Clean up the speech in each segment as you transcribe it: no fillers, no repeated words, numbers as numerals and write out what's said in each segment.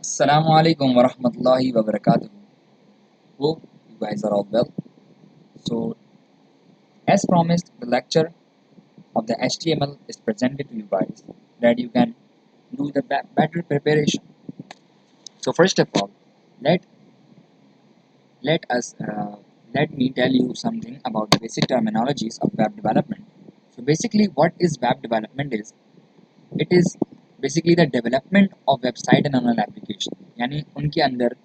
Assalamu alaikum wa rahmatullahi wa barakatuh. Hope you guys are all well. So, as promised, the lecture of the HTML is presented to you guys that you can do the better preparation. So, first of all, let let us let me tell you something about the basic terminologies of web development. So, basically, what is web development is it is basically the development of website and online application. यानी उनके अंदर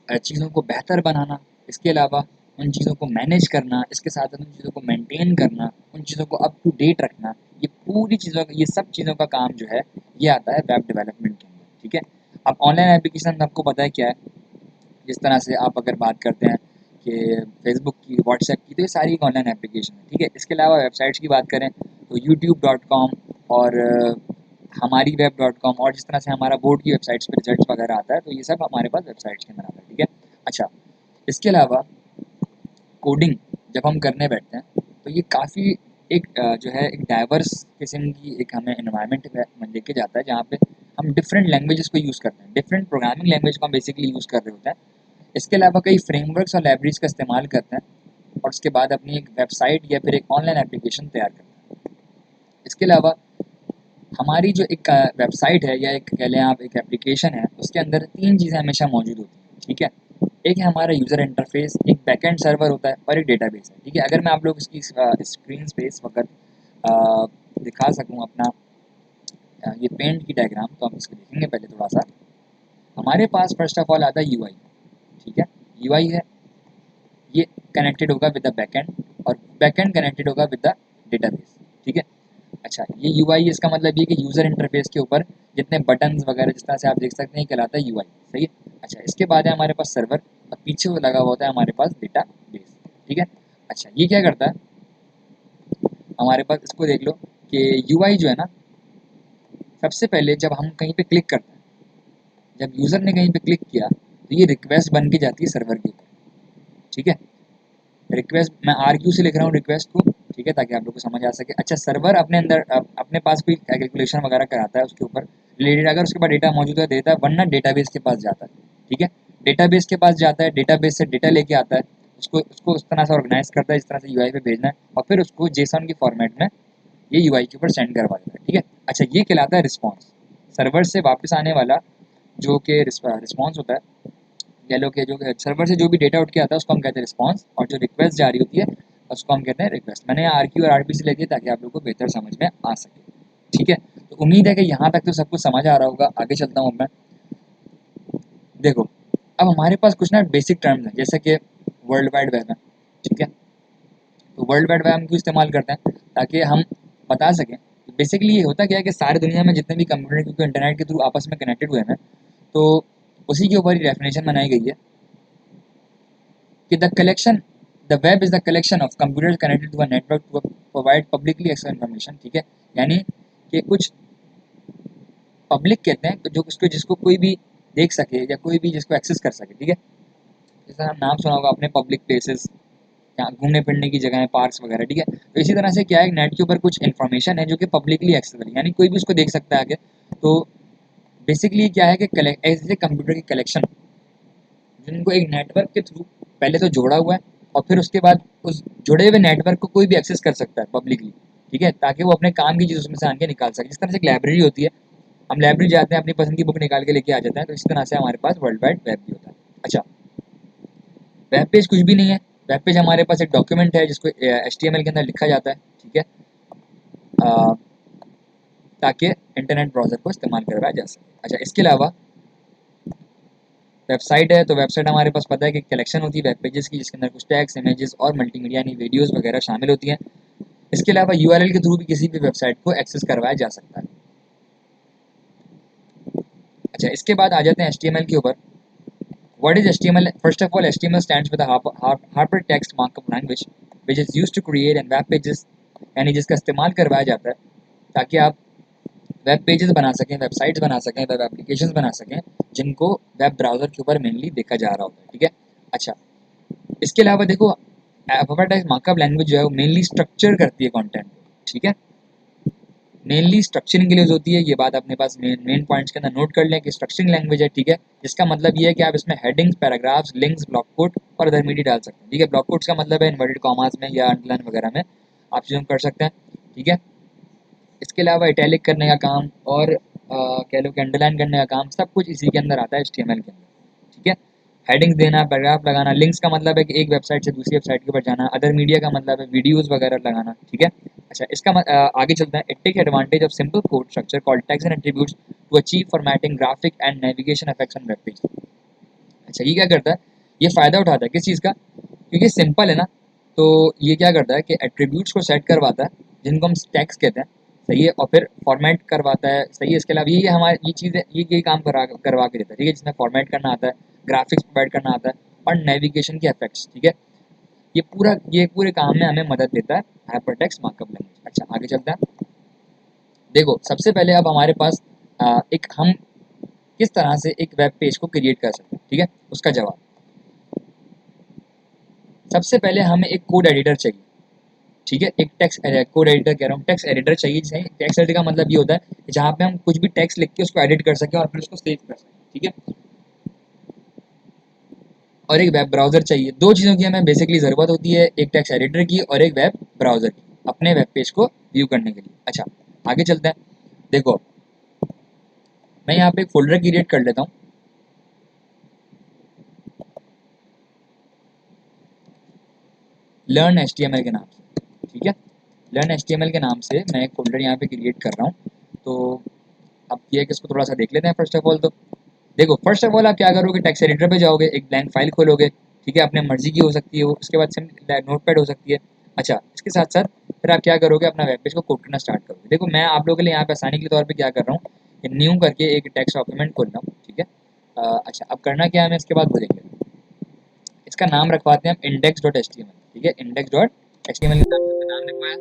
चीज़ों को बेहतर बनाना, इसके अलावा उन चीज़ों को मैनेज करना, इसके साथ साथ उन चीज़ों को मेंटेन करना, उन चीज़ों को अप टू डेट रखना, ये पूरी चीज़ों का ये सब चीज़ों का काम जो है ये आता है वेब डेवलपमेंट के अंदर। ठीक है, अब ऑनलाइन एप्लीकेशन आपको पता है क्या है। जिस तरह से आप अगर बात करते हैं कि फेसबुक की, व्हाट्सएप की, तो ये सारी ऑनलाइन एप्लीकेशन है। ठीक है, इसके अलावा वेबसाइट्स की बात करें तो youtube.com और हमारी web.com और जिस तरह से हमारा बोर्ड की वेबसाइट्स पर रिजल्ट्स वगैरह आता है, तो ये सब हमारे पास वेबसाइट्स के अंदर आता है। ठीक है, अच्छा, इसके अलावा कोडिंग जब हम करने बैठते हैं तो ये काफ़ी एक जो है एक डाइवर्स किस्म की एक हमें एनवायरनमेंट में लेके जाता है, जहाँ पे हम डिफरेंट लैंग्वेजेस को यूज़ करते हैं, डिफरेंट प्रोग्रामिंग लैंग्वेज को हम बेसिकली यूज़ कर रहे होते हैं। इसके अलावा कई फ्रेमवर्क्स और लाइब्रेरीज का इस्तेमाल करते हैं और उसके बाद अपनी एक वेबसाइट या फिर एक ऑनलाइन एप्लीकेशन तैयार करते हैं। इसके अलावा हमारी जो एक वेबसाइट है या एक कह लें आप एक एप्लीकेशन है, उसके अंदर 3 चीज़ें हमेशा मौजूद होती हैं। ठीक है, एक है हमारा यूज़र इंटरफेस, एक बैकएंड सर्वर होता है और एक डेटाबेस है। ठीक है, अगर मैं आप लोग इसकी स्क्रीन पे इस वक्त दिखा सकूँ अपना ये पेंट की डायग्राम, तो हम इसको देखेंगे पहले थोड़ा सा। हमारे पास फर्स्ट ऑफ ऑल आता है यूआई। ठीक है, यूआई है, ये कनेक्टेड होगा विद द बैकएंड और बैकएंड कनेक्टेड होगा विद द डेटाबेस। ठीक है, अच्छा, ये यूआई इसका मतलब ये कि यूज़र इंटरफेस के ऊपर जितने बटन्स वगैरह जिस तरह से आप देख सकते हैं कहलाता है यूआई। सही है, अच्छा, इसके बाद है हमारे पास सर्वर और पीछे वो लगा हुआ होता है हमारे पास डेटाबेस। ठीक है, अच्छा, ये क्या करता है हमारे पास, इसको देख लो कि यूआई जो है ना, सबसे पहले जब हम कहीं पे क्लिक करते हैं, जब यूज़र ने कहीं पे क्लिक किया तो ये रिक्वेस्ट बन के जाती है सर्वर के ऊपर। ठीक है, रिक्वेस्ट मैं आरक्यू से लिख रहा हूँ रिक्वेस्ट को। ठीक है, ताकि आप लोग को समझ आ सके। अच्छा, सर्वर अपने अंदर अपने पास कोई कैलकुलेशन वगैरह कराता है उसके ऊपर रिलेटेड, अगर उसके पास डेटा मौजूद है देता है, वरना डेटाबेस के पास जाता है। ठीक है, डेटाबेस के पास जाता है, डेटाबेस से डेटा लेके आता है, उसको उसको उस तरह से ऑर्गेनाइज करता है जिस तरह से यूआई पे भेजना है, और फिर उसको जेसन की फॉर्मेट में ये यूआई के ऊपर सेंड करवा देता है। ठीक है, अच्छा, ये कहलाता है रिस्पॉन्स। सर्वर से वापस आने वाला जो कि रिस्पॉन्स होता है, कह लो कि जो सर्वर से जो भी डेटा उठ के आता है उसको हम कहते हैं रिस्पॉन्स, और जो रिक्वेस्ट जारी होती है उसको हम कहते हैं रिक्वेस्ट। मैंने आरक्यू और आरपी से लेके ताकि आप लोग को बेहतर समझ में आ सके। ठीक है, तो उम्मीद है कि यहाँ तक तो सब कुछ समझ आ रहा होगा। आगे चलता हूँ मैं। देखो, अब हमारे पास कुछ ना बेसिक टर्म्स हैं, जैसे कि वर्ल्ड वाइड वेब है। ठीक है, तो वर्ल्ड वाइड वेब हम क्यों इस्तेमाल करते हैं, ताकि हम बता सकें बेसिकली ये होता क्या है कि सारी दुनिया में जितने भी कंप्यूटर क्योंकि इंटरनेट के थ्रू आपस में कनेक्टेड हुए हैं, तो उसी के ऊपर ही डेफिनेशन बनाई गई है कि the web is the collection of computers connected to a network to provide publicly access information. ठीक है, यानी कि कुछ पब्लिक कहते हैं जो उसको जिसको कोई भी देख सके या कोई भी जिसको एक्सेस कर सके। ठीक है, जैसे हम नाम सुना होगा अपने पब्लिक प्लेसेस, यहाँ घूमने फिरने की जगह है, पार्क्स वगैरह। ठीक है, तो इसी तरह से क्या है, नेट के ऊपर कुछ इन्फॉर्मेशन है जो कि पब्लिकली एक्सेसिबल है, यानी कोई भी उसको देख सकता है आगे। तो बेसिकली क्या है कि ऐसे कंप्यूटर की कलेक्शन जिनको एक नेटवर्क के थ्रू पहले तो जोड़ा हुआ है और फिर उसके बाद उस जुड़े हुए नेटवर्क को कोई भी एक्सेस कर सकता है पब्लिकली। ठीक है, ताकि वो अपने काम की चीज़ उसमें से आगे निकाल सके। जिस तरह से एक लाइब्रेरी होती है, हम लाइब्रेरी जाते हैं अपनी पसंद की बुक निकाल के लेके आ जाते हैं, तो इस तरह से हमारे पास वर्ल्ड वाइड वेब भी होता है। अच्छा, वेब पेज कुछ भी नहीं है, वेब पेज हमारे पास एक डॉक्यूमेंट है जिसको HTML के अंदर लिखा जाता है। ठीक है, अ, ताकि इंटरनेट ब्राउज़र को इस्तेमाल करवाया जा सके। अच्छा, इसके अलावा वेबसाइट है, तो वेबसाइट हमारे पास पता है कि कलेक्शन होती है वेब पेजेस की, जिसके अंदर कुछ टैग्स, इमेजेस और मल्टीमीडिया यानी वीडियोस वगैरह शामिल होती हैं। इसके अलावा यूआरएल के थ्रू भी किसी भी वेबसाइट को एक्सेस करवाया जा सकता है। अच्छा, इसके बाद आ जाते हैं HTML के ऊपर। What is HTML? First of all, HTML stands with hypertext markup language which is used to create and web pages, यानी जिसका इस्तेमाल करवाया जाता है ताकि आप वेब पेजेस बना सकें, वेबसाइट्स बना सकें, वेब एप्लीकेशंस बना सकें, जिनको वेब ब्राउज़र के ऊपर मेनली देखा जा रहा होता है। ठीक है, अच्छा, इसके अलावा देखो, अल्फाबेटाइज्ड मार्कअप लैंग्वेज जो है वो मेनली स्ट्रक्चर करती है कंटेंट। ठीक है, मेनली स्ट्रक्चरिंग के लिए यूज होती है। ये बात अपने पास मेन पॉइंट्स के अंदर नोट कर लें कि स्ट्रक्चरिंग लैंग्वेज है, ठीक है। जिसका मतलब ये है कि आप इसमें headings, paragraphs, links, block code और अदर मीडिया डाल सकते हैं, ठीक है। ब्लॉक कोड्स का मतलब है इन्वर्टेड कॉमास में या अंडरलाइन वगैरह में आप चीज़ों कर सकते हैं, ठीक है। इसके अलावा इटैलिक करने का काम और कह लो कि अंडरलाइन करने का काम, सब कुछ इसी के अंदर आता है HTML के अंदर, ठीक है। हेडिंग्स देना, पैराग्राफ लगाना, लिंक्स का मतलब है कि एक वेबसाइट से दूसरी वेबसाइट के ऊपर जाना, अदर मीडिया का मतलब है वीडियोस वगैरह लगाना, ठीक है। अच्छा, इसका आगे चलते हैं। It take advantage of simple code structure called tags and attributes to achieve formatting, graphic and navigation effects on web page. अच्छा, ये क्या करता है, ये फ़ायदा उठाता है किस चीज़ का, क्योंकि सिंपल है ना। तो ये क्या करता है कि एट्रीब्यूट्स को सेट करवाता है जिनको हम टैग्स कहते हैं, सही है, और फिर फॉर्मेट करवाता है, सही है। इसके अलावा ये हमारे ये चीज़ है, ये काम करवा के देता है, ठीक है, जिसमें फॉर्मेट करना आता है, ग्राफिक्स प्रोवाइड करना आता है और नेविगेशन के इफेक्ट्स, ठीक है। ये पूरे काम में हमें मदद देता है हाइपरटेक्स्ट मार्कअप लैंग्वेज। अच्छा, आगे चलते हैं। देखो, सबसे पहले अब हमारे पास एक हम किस तरह से एक वेब पेज को क्रिएट कर सकते हैं, ठीक है, उसका जवाब। सबसे पहले हमें एक कोड एडिटर चाहिए, ठीक है। एक टेक्स्ट कोड एडिटर कह रहा हूँ, टेक्स्ट एडिटर चाहिए। सही, टेक्स्ट एडिटर का मतलब ये होता है कि जहाँ पे हम कुछ भी टेक्स्ट लिख के उसको एडिट कर सकें और फिर उसको सेव कर सकें, ठीक है। और एक वेब ब्राउज़र चाहिए। दो चीज़ों की हमें बेसिकली ज़रूरत होती है, एक टेक्स्ट एडिटर की और एक वेब ब्राउज़र की, अपने वेब पेज को व्यू करने के लिए। अच्छा, आगे चलते हैं। देखो, मैं यहाँ पे एक फोल्डर क्रिएट कर लेता हूँ, लर्न HTML के नाम से, ठीक है। लर्न HTML के नाम से मैं एक फोल्डर यहाँ पे क्रिएट कर रहा हूँ। तो अब ये है कि इसको थोड़ा सा देख लेते हैं। फर्स्ट ऑफ ऑल तो देखो, फर्स्ट ऑफ ऑल आप क्या करोगे, टेक्स्ट एडिटर पे जाओगे, एक ब्लैंक फाइल खोलोगे, ठीक है, अपने मर्जी की हो सकती है वो, उसके बाद सिर्फ नोटपैड हो सकती है। अच्छा, इसके साथ साथ फिर आप क्या करोगे, अपना वेब पेज को कोड करना स्टार्ट करोगे। देखो, मैं आप लोगों के लिए यहाँ पे आसानी के तौर पे क्या कर रहा हूँ कि न्यू करके एक टेक्स्ट डॉक्यूमेंट खोल रहा हूँ, ठीक है। अच्छा, अब करना क्या है हमें, इसके बाद वो देख लेते हैं। इसका नाम रखवाते हैं हम index.html, ठीक है। index.html के नाम से नाम लिखवाया,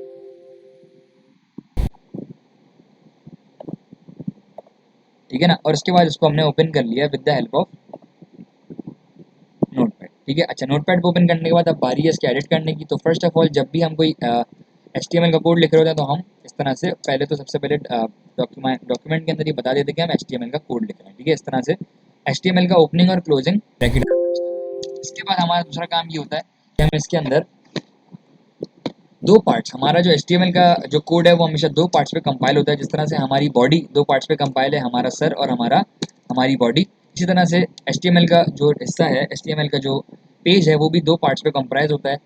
ठीक है ना। और उसके बाद इसको हमने ओपन कर लिया with the help of notepad, ठीक है। अच्छा, नोटपैड को ओपन करने के बाद अब बारी है इसके एडिट करने की। तो फर्स्ट ऑफ ऑल जब भी हम कोई HTML का कोड लिख रहे होते हैं तो हम इस तरह से पहले तो सबसे पहले डॉक्यूमेंट के अंदर ये बता देते हैं कि हम HTML का कोड लिख रहे हैं, ठीक है। इस तरह से HTML का ओपनिंग और क्लोजिंग ब्रैकेट। इसके बाद हमारा दूसरा काम ये होता है कि हम इसके अंदर दो पार्ट्स, हमारा जो HTML का जो कोड है वो हमेशा दो पार्ट्स पे कंपाइल होता है। जिस तरह से हमारी बॉडी दो पार्ट्स पे कंपाइल है, हमारा सर और हमारी बॉडी, इसी तरह से HTML का जो हिस्सा है, HTML का जो पेज है वो भी दो पार्ट्स पे कंप्राइज होता है,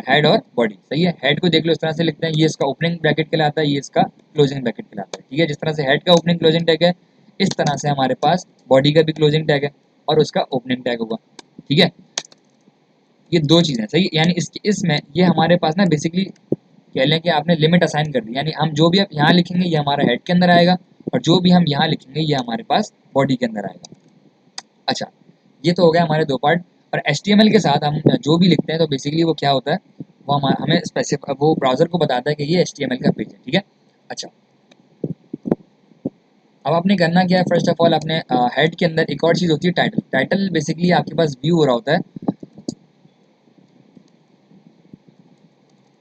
हेड और बॉडी, सही है। हेड को देख लो, इस तरह से लिखते हैं, ये इसका ओपनिंग ब्रैकेट कहलाता है, ये इसका क्लोजिंग ब्रैकेट कहलाता है, ठीक है। जिस तरह से हेड का ओपनिंग क्लोजिंग टैग है, इस तरह से हमारे पास बॉडी का भी क्लोजिंग टैग है और उसका ओपनिंग टैग होगा, ठीक है। ये दो चीज़ें, सही, यानी इसमें ये हमारे पास ना बेसिकली कह लें कि आपने लिमिट असाइन कर दी, यानी हम जो भी आप यहाँ लिखेंगे ये हमारा हेड के अंदर आएगा और जो भी हम यहाँ लिखेंगे ये हमारे पास बॉडी के अंदर आएगा। अच्छा, ये तो हो गया हमारे दो पार्ट। और HTML के साथ हम जो भी लिखते हैं तो बेसिकली वो क्या होता है, वो हमें स्पेसिफिक वो ब्राउज़र को बताता है कि ये HTML का पेज है, ठीक है। अच्छा, अब आपने करना क्या है, फर्स्ट ऑफ ऑल अपने हेड के अंदर एक और चीज़ होती है, टाइटल। टाइटल बेसिकली आपके पास व्यू हो रहा होता है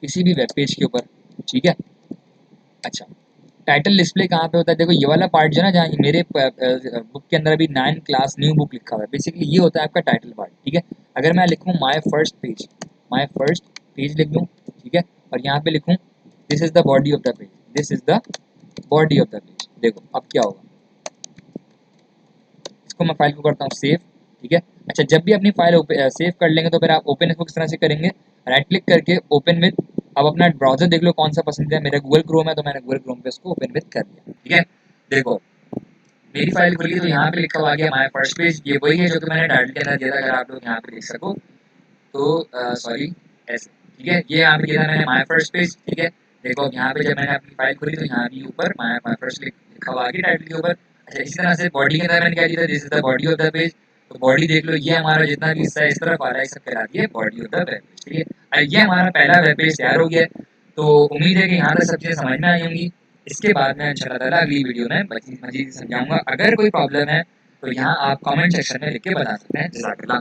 किसी भी वेब पेज के ऊपर, ठीक है। अच्छा, टाइटल डिस्प्ले कहाँ पे होता है, देखो ये वाला पार्ट जो है ना, जहाँ मेरे बुक के अंदर अभी 9 क्लास न्यू बुक लिखा हुआ है, बेसिकली ये होता है आपका टाइटल पार्ट, ठीक है। अगर मैं लिखूँ माई फर्स्ट पेज लिख दूँ, ठीक है, और यहाँ पे लिखूँ this is the body of the page, this is the body of the page, देखो अब क्या होगा। इसको मैं फाइल को करता हूँ सेव, ठीक है। अच्छा, जब भी अपनी फाइल सेव कर लेंगे तो फिर आप ओपन इसको किस तरह से करेंगे, राइट क्लिक करके ओपन विद। अब अपना ब्राउजर देख लो कौन सा पसंद है, मेरा गूगल क्रोम है तो मैंने गूगल क्रोम पे इसको ओपन विद कर दिया, ठीक है। देखो, मेरी फाइल खुली तो यहाँ पे लिखा हुआ आ गया माय फर्स्ट पेज, ये वही है जो कि मैंने टाइटल के अंदर दिया था, अगर आप लोग यहाँ पे देख सको तो सॉरी, ऐसे, ठीक है। ये यहाँ पे दिया था मैंने माय फर्स्ट पेज, ठीक है। देखो अब यहाँ पे जब मैंने अपनी फाइल खोली तो यहाँ भी ऊपर माय माय फर्स्ट लिखा हुआ आ गया टाइटल के ऊपर। अच्छा, इसी तरह से बॉडी के अंदर मैंने क्या दिया था, this is the body of the page. तो बॉडी देख लो, ये हमारा जितना भी हिस्सा है इस तरफ आ रहा है, सब कहलाती है body of the web page, ठीक है। ये हमारा पहला वेब पेज तैयार हो गया है। तो उम्मीद है कि यहाँ तक सब चीज़ें समझ में आई होंगी। इसके बाद मैं इंशाल्लाह ताला अगली वीडियो में मजीद समझाऊंगा। अगर कोई प्रॉब्लम है तो यहाँ आप कमेंट सेक्शन में लिख के बता सकते हैं। जज़ाकल्लाह।